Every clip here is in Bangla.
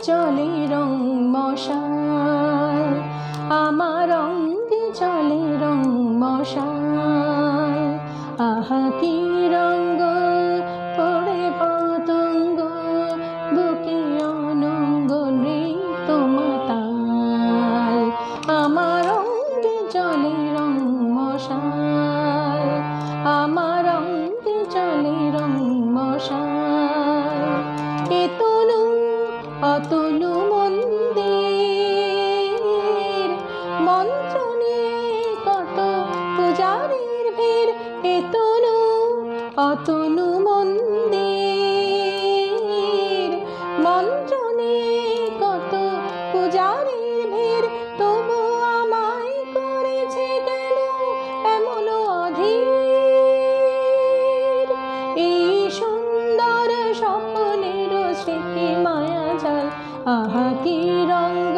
চলে রং মশাল, আমার অঙ্গে চলে রং মশাল। আহা কি রঙ্গ পড়ে পতঙ্গ, বুকে অনঙ্গ নৃত্য মাতাল। আমার অঙ্গে চলে রং মশাল, আমার অঙ্গে চলে রং মশাল। এ তনু অতনু মন্দির, মন্ত্র নিয়ে কত পূজারীর ভিড়। এ তনু অতনু মন্দির, মন্ত্র নিয়ে কত পূজারীর ভিড়। তবু আমায় করেছে কেন এমন অধীর? এই সুন্দর স্বপ্নের স্মৃতি মায়াজাল, আহা কি রঙ্গ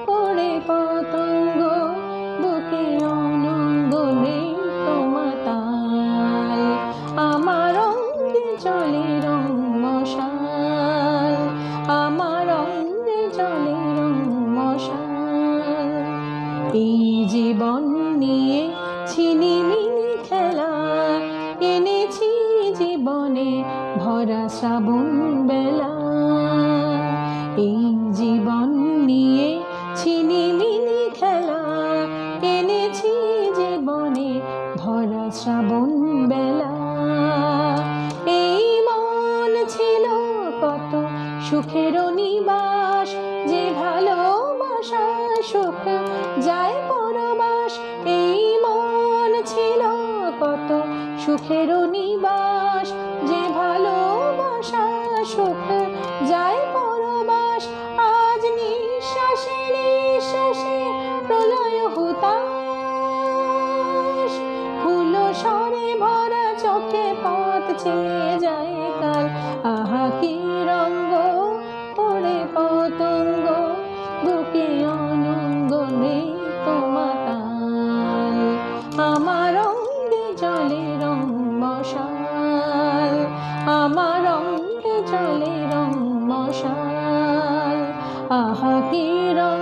পড়ে পতঙ্গ, বুকে অনঙ্গ নৃত্য মাতাল। আমার অঙ্গে চলে রং মশাল, আমার অঙ্গে চলে রং মশাল। এই জীবন নিয়ে ছিনিমিনি খেলা, এনেছি জীবনে ভরা শ্রাবণ বেলা। এই জীবন নিয়ে ছিনিমিনি খেলা, এনেছি জীবনে ভরা শ্রাবণ বেলা। এই মন ছিল কত সুখের নিবাস, যে ভালোবাসা সুখ যায় পরবাস। এই মন ছিল কত সুখের নিবাস, যে ভালোবাসা সুখ যায় পরবাস। আজ নিঃশ্বাসে নিঃশ্বাসে প্রলয় হুতাশ, ফুল স্বরে ভরা চোখে পথ চেয়ে যায় কাল। আহা কি রঙ্গ পড়ে পতঙ্গ, বুকে অনঙ্গ নৃত্য মাতাল। আমার অঙ্গে চলে রং মশাল, আমার অঙ্গে চলে রং মশাল। আহা কি রং